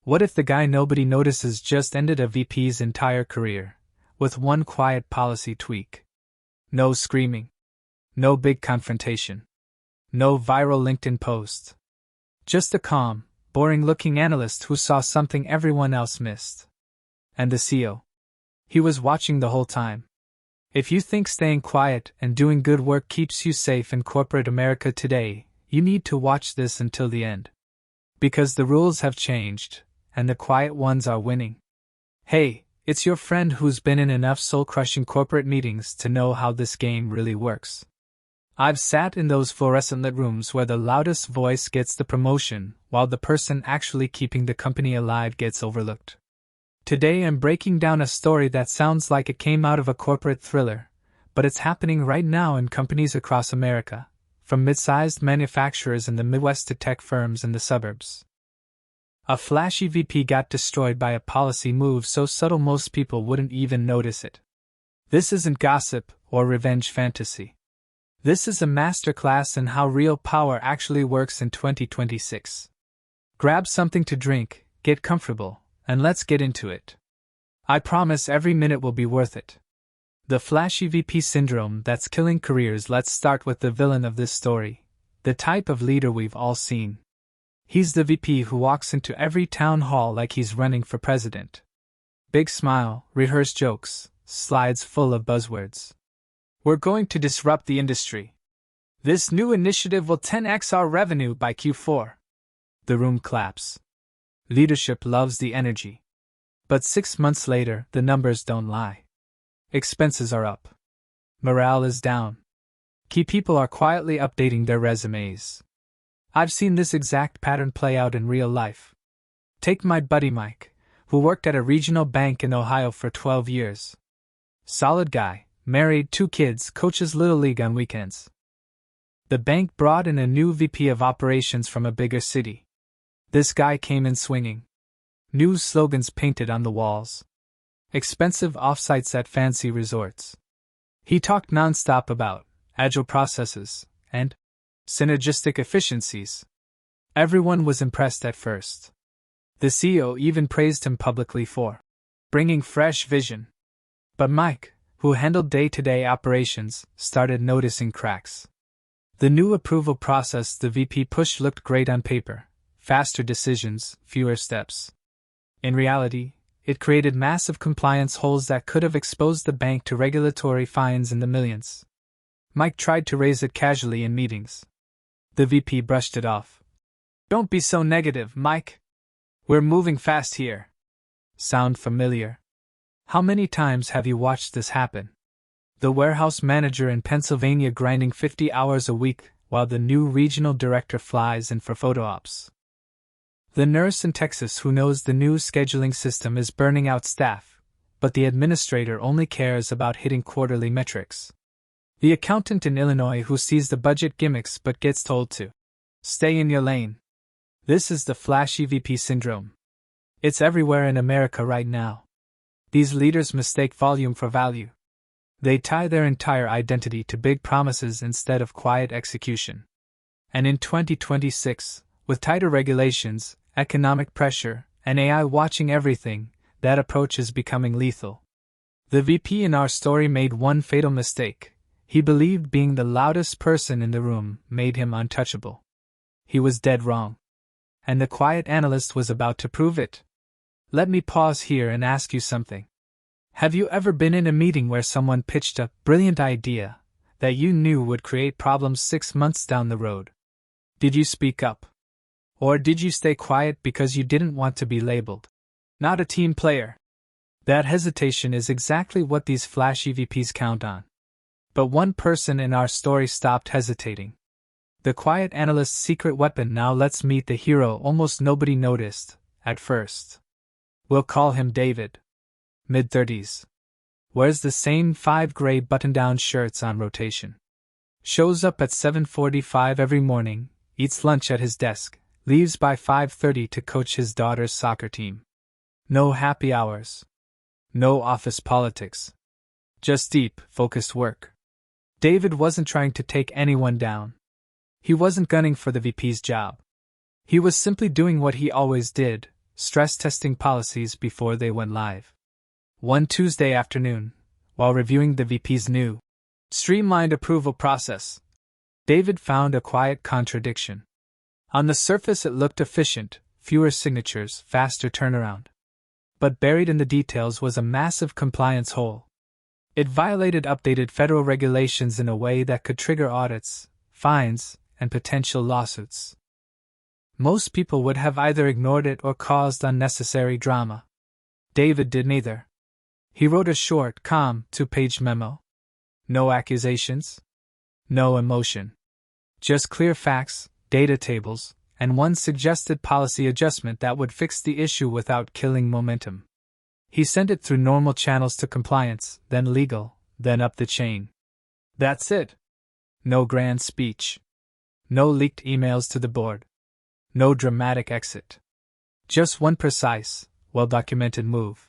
What if the guy nobody notices just ended a VP's entire career, with one quiet policy tweak? No screaming. No big confrontation. No viral LinkedIn post. Just a calm, boring-looking analyst who saw something everyone else missed. And the CEO. He was watching the whole time. If you think staying quiet and doing good work keeps you safe in corporate America today, you need to watch this until the end. Because the rules have changed, and the quiet ones are winning. Hey, it's your friend who's been in enough soul-crushing corporate meetings to know how this game really works. I've sat in those fluorescent-lit rooms where the loudest voice gets the promotion, while the person actually keeping the company alive gets overlooked. Today I'm breaking down a story that sounds like it came out of a corporate thriller, but it's happening right now in companies across America, from mid-sized manufacturers in the Midwest to tech firms in the suburbs. A flashy VP got destroyed by a policy move so subtle most people wouldn't even notice it. This isn't gossip or revenge fantasy. This is a masterclass in how real power actually works in 2026. Grab something to drink, get comfortable, and let's get into it. I promise every minute will be worth it. The flashy VP syndrome that's killing careers. Let's start with the villain of this story, the type of leader we've all seen. He's the VP who walks into every town hall like he's running for president. Big smile, rehearsed jokes, slides full of buzzwords. We're going to disrupt the industry. This new initiative will 10x our revenue by Q4. The room claps. Leadership loves the energy. But 6 months later, the numbers don't lie. Expenses are up. Morale is down. Key people are quietly updating their resumes. I've seen this exact pattern play out in real life. Take my buddy Mike, who worked at a regional bank in Ohio for 12 years. Solid guy, married, 2 kids, coaches Little League on weekends. The bank brought in a new VP of operations from a bigger city. This guy came in swinging. New slogans painted on the walls. Expensive offsites at fancy resorts. He talked nonstop about agile processes and synergistic efficiencies. Everyone was impressed at first. The CEO even praised him publicly for bringing fresh vision. But Mike, who handled day-to-day operations, started noticing cracks. The new approval process the VP pushed looked great on paper. Faster decisions, fewer steps. In reality, it created massive compliance holes that could have exposed the bank to regulatory fines in the millions. Mike tried to raise it casually in meetings. The VP brushed it off. Don't be so negative, Mike. We're moving fast here. Sound familiar? How many times have you watched this happen? The warehouse manager in Pennsylvania grinding 50 hours a week while the new regional director flies in for photo ops. The nurse in Texas who knows the new scheduling system is burning out staff, but the administrator only cares about hitting quarterly metrics. The accountant in Illinois who sees the budget gimmicks but gets told to stay in your lane. This is the flashy VP syndrome. It's everywhere in America right now. These leaders mistake volume for value. They tie their entire identity to big promises instead of quiet execution. And in 2026, with tighter regulations, economic pressure, and AI watching everything, that approach is becoming lethal. The VP in our story made one fatal mistake. He believed being the loudest person in the room made him untouchable. He was dead wrong. And the quiet analyst was about to prove it. Let me pause here and ask you something. Have you ever been in a meeting where someone pitched a brilliant idea that you knew would create problems 6 months down the road? Did you speak up? Or did you stay quiet because you didn't want to be labeled not a team player? That hesitation is exactly what these flashy VPs count on. But one person in our story stopped hesitating. The quiet analyst's secret weapon. Now let's meet the hero almost nobody noticed at first. We'll call him David. Mid-30s. Wears the same 5 gray button-down shirts on rotation. Shows up at 7:45 every morning, eats lunch at his desk, leaves by 5:30 to coach his daughter's soccer team. No happy hours. No office politics. Just deep, focused work. David wasn't trying to take anyone down. He wasn't gunning for the VP's job. He was simply doing what he always did, stress testing policies before they went live. One Tuesday afternoon, while reviewing the VP's new, streamlined approval process, David found a quiet contradiction. On the surface, it looked efficient, fewer signatures, faster turnaround. But buried in the details was a massive compliance hole. It violated updated federal regulations in a way that could trigger audits, fines, and potential lawsuits. Most people would have either ignored it or caused unnecessary drama. David did neither. He wrote a short, calm, 2-page memo. No accusations. No emotion. Just clear facts, data tables, and one suggested policy adjustment that would fix the issue without killing momentum. He sent it through normal channels to compliance, then legal, then up the chain. That's it. No grand speech. No leaked emails to the board. No dramatic exit. Just one precise, well-documented move.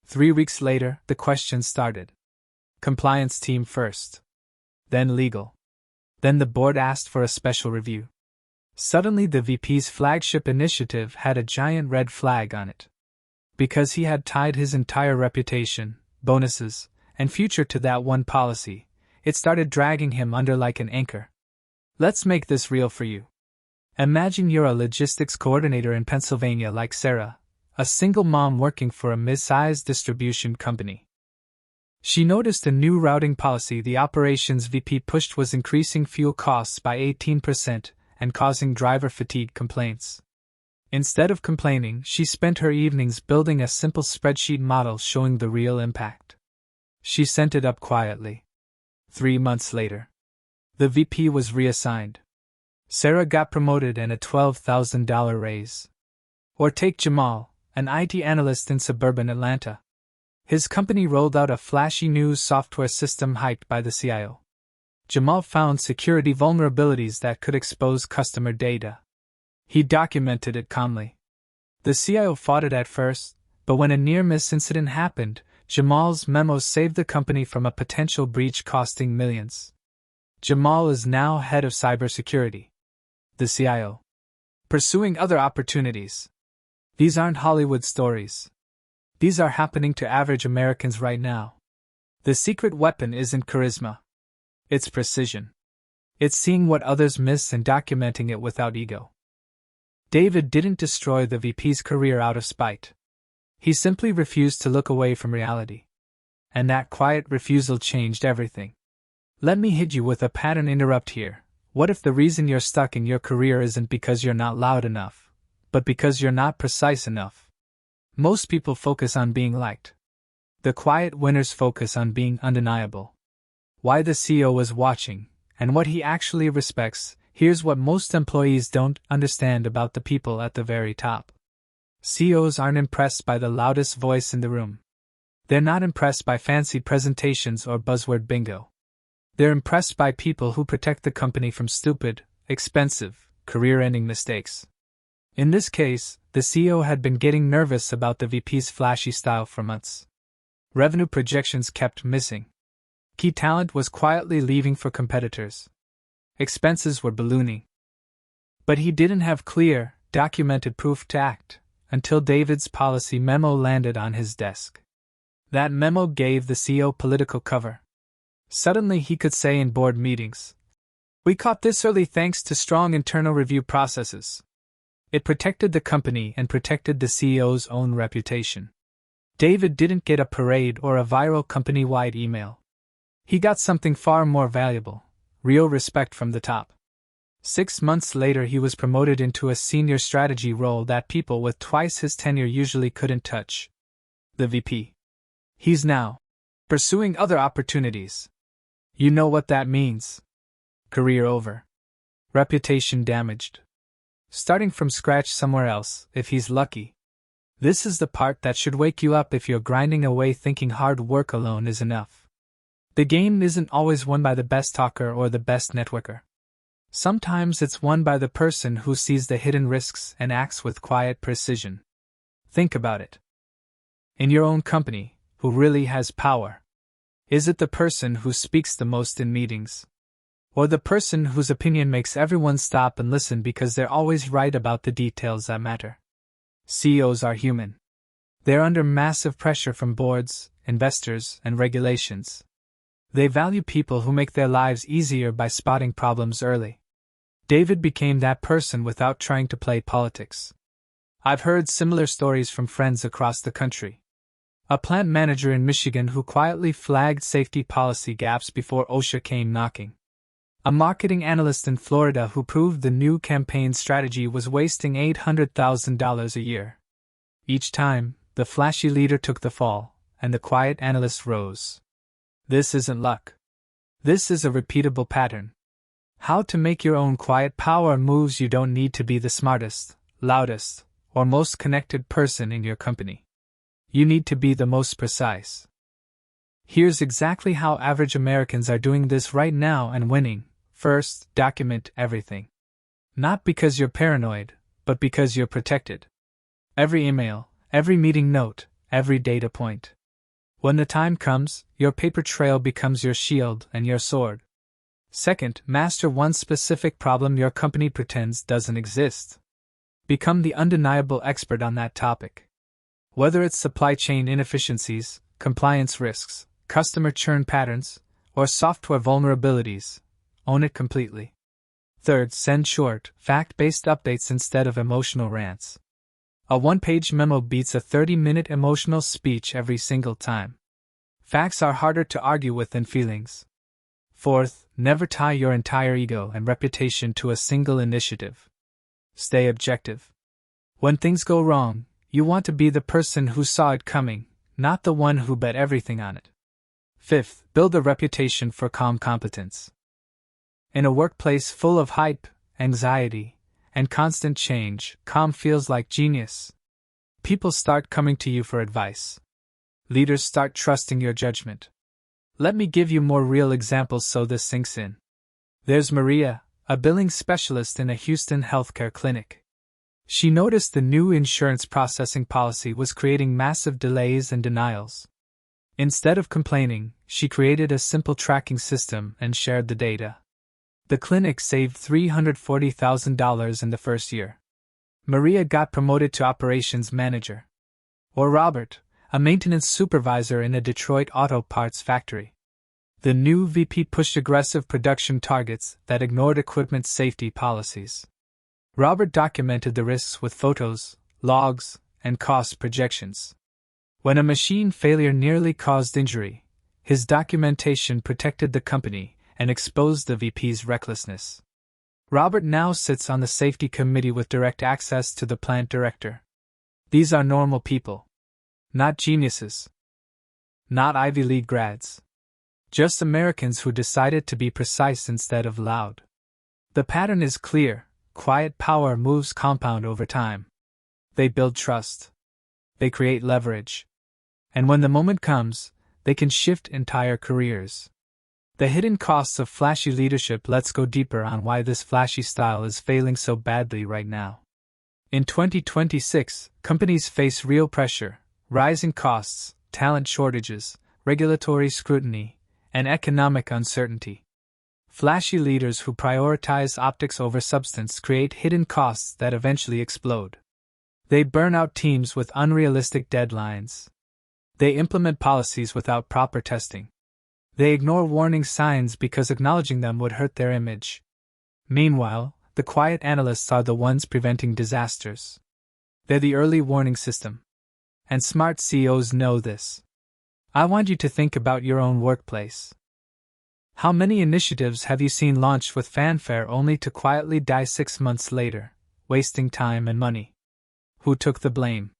3 weeks later, the questions started. Compliance team first. Then legal. Then the board asked for a special review. Suddenly the VP's flagship initiative had a giant red flag on it. Because he had tied his entire reputation, bonuses, and future to that one policy, it started dragging him under like an anchor. Let's make this real for you. Imagine you're a logistics coordinator in Pennsylvania like Sarah, a single mom working for a mid-sized distribution company. She noticed a new routing policy the operations VP pushed was increasing fuel costs by 18% and causing driver fatigue complaints. Instead of complaining, she spent her evenings building a simple spreadsheet model showing the real impact. She sent it up quietly. 3 months later, the VP was reassigned. Sarah got promoted and a $12,000 raise. Or take Jamal, an IT analyst in suburban Atlanta. His company rolled out a flashy new software system hyped by the CIO. Jamal found security vulnerabilities that could expose customer data. He documented it calmly. The CIO fought it at first, but when a near-miss incident happened, Jamal's memo saved the company from a potential breach costing millions. Jamal is now head of cybersecurity. The CIO. Pursuing other opportunities. These aren't Hollywood stories. These are happening to average Americans right now. The secret weapon isn't charisma. It's precision. It's seeing what others miss and documenting it without ego. David didn't destroy the VP's career out of spite. He simply refused to look away from reality. And that quiet refusal changed everything. Let me hit you with a pattern interrupt here. What if the reason you're stuck in your career isn't because you're not loud enough, but because you're not precise enough? Most people focus on being liked. The quiet winners focus on being undeniable. Why the CEO was watching, and what he actually respects. Here's what most employees don't understand about the people at the very top. CEOs aren't impressed by the loudest voice in the room. They're not impressed by fancy presentations or buzzword bingo. They're impressed by people who protect the company from stupid, expensive, career-ending mistakes. In this case, the CEO had been getting nervous about the VP's flashy style for months. Revenue projections kept missing. Key talent was quietly leaving for competitors. Expenses were ballooning. But he didn't have clear, documented proof to act, until David's policy memo landed on his desk. That memo gave the CEO political cover. Suddenly he could say in board meetings, "We caught this early thanks to strong internal review processes." It protected the company and protected the CEO's own reputation. David didn't get a parade or a viral company-wide email. He got something far more valuable. Real respect from the top. 6 months later he was promoted into a senior strategy role that people with twice his tenure usually couldn't touch. The VP. He's now pursuing other opportunities. You know what that means. Career over. Reputation damaged. Starting from scratch somewhere else, if he's lucky. This is the part that should wake you up if you're grinding away thinking hard work alone is enough. The game isn't always won by the best talker or the best networker. Sometimes it's won by the person who sees the hidden risks and acts with quiet precision. Think about it. In your own company, who really has power? Is it the person who speaks the most in meetings? Or the person whose opinion makes everyone stop and listen because they're always right about the details that matter? CEOs are human. They're under massive pressure from boards, investors, and regulations. They value people who make their lives easier by spotting problems early. David became that person without trying to play politics. I've heard similar stories from friends across the country. A plant manager in Michigan who quietly flagged safety policy gaps before OSHA came knocking. A marketing analyst in Florida who proved the new campaign strategy was wasting $800,000 a year. Each time, the flashy leader took the fall, and the quiet analyst rose. This isn't luck. This is a repeatable pattern. How to make your own quiet power moves. You don't need to be the smartest, loudest, or most connected person in your company. You need to be the most precise. Here's exactly how average Americans are doing this right now and winning. First, document everything. Not because you're paranoid, but because you're protected. Every email, every meeting note, every data point. When the time comes, your paper trail becomes your shield and your sword. Second, master one specific problem your company pretends doesn't exist. Become the undeniable expert on that topic. Whether it's supply chain inefficiencies, compliance risks, customer churn patterns, or software vulnerabilities, own it completely. Third, send short, fact-based updates instead of emotional rants. A one-page memo beats a 30-minute emotional speech every single time. Facts are harder to argue with than feelings. Fourth, never tie your entire ego and reputation to a single initiative. Stay objective. When things go wrong, you want to be the person who saw it coming, not the one who bet everything on it. Fifth, build a reputation for calm competence. In a workplace full of hype, anxiety, and constant change, calm feels like genius. People start coming to you for advice. Leaders start trusting your judgment. Let me give you more real examples so this sinks in. There's Maria, a billing specialist in a Houston healthcare clinic. She noticed the new insurance processing policy was creating massive delays and denials. Instead of complaining, she created a simple tracking system and shared the data. The clinic saved $340,000 in the first year. Maria got promoted to operations manager. Or Robert, a maintenance supervisor in a Detroit auto parts factory. The new VP pushed aggressive production targets that ignored equipment safety policies. Robert documented the risks with photos, logs, and cost projections. When a machine failure nearly caused injury, his documentation protected the company and exposed the VP's recklessness. Robert now sits on the safety committee with direct access to the plant director. These are normal people. Not geniuses. Not Ivy League grads. Just Americans who decided to be precise instead of loud. The pattern is clear: quiet power moves compound over time. They build trust. They create leverage. And when the moment comes, they can shift entire careers. The hidden costs of flashy leadership. Let's go deeper on why this flashy style is failing so badly right now. In 2026, companies face real pressure: rising costs, talent shortages, regulatory scrutiny, and economic uncertainty. Flashy leaders who prioritize optics over substance create hidden costs that eventually explode. They burn out teams with unrealistic deadlines. They implement policies without proper testing. They ignore warning signs because acknowledging them would hurt their image. Meanwhile, the quiet analysts are the ones preventing disasters. They're the early warning system. And smart CEOs know this. I want you to think about your own workplace. How many initiatives have you seen launched with fanfare only to quietly die 6 months later, wasting time and money? Who took the blame?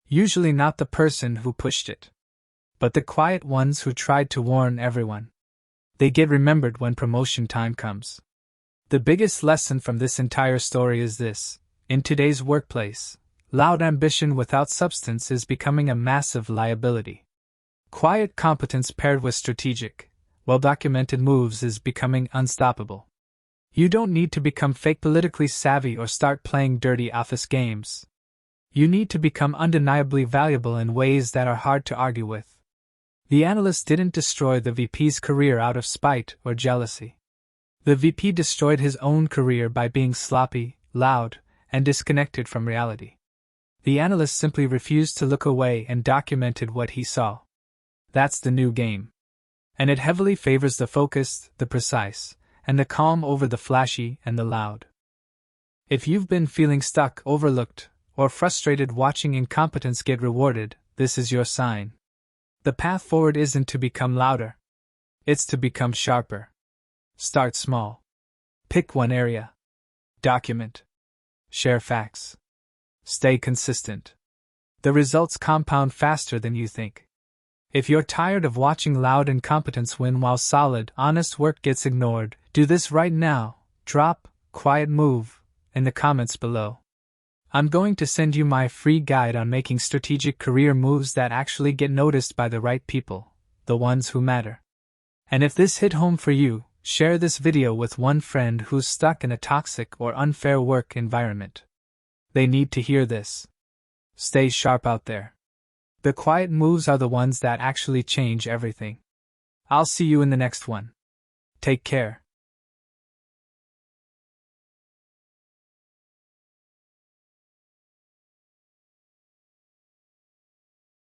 Usually not the person who pushed it, but the quiet ones who tried to warn everyone. They get remembered when promotion time comes. The biggest lesson from this entire story is this: in today's workplace, loud ambition without substance is becoming a massive liability. Quiet competence paired with strategic, well-documented moves is becoming unstoppable. You don't need to become fake politically savvy or start playing dirty office games. You need to become undeniably valuable in ways that are hard to argue with. The analyst didn't destroy the VP's career out of spite or jealousy. The VP destroyed his own career by being sloppy, loud, and disconnected from reality. The analyst simply refused to look away and documented what he saw. That's the new game. And it heavily favors the focused, the precise, and the calm over the flashy and the loud. If you've been feeling stuck, overlooked, or frustrated watching incompetence get rewarded, this is your sign. The path forward isn't to become louder. It's to become sharper. Start small. Pick one area. Document. Share facts. Stay consistent. The results compound faster than you think. If you're tired of watching loud incompetence win while solid, honest work gets ignored, do this right now. Drop, quiet move, in the comments below. I'm going to send you my free guide on making strategic career moves that actually get noticed by the right people, the ones who matter. And if this hit home for you, share this video with one friend who's stuck in a toxic or unfair work environment. They need to hear this. Stay sharp out there. The quiet moves are the ones that actually change everything. I'll see you in the next one. Take care.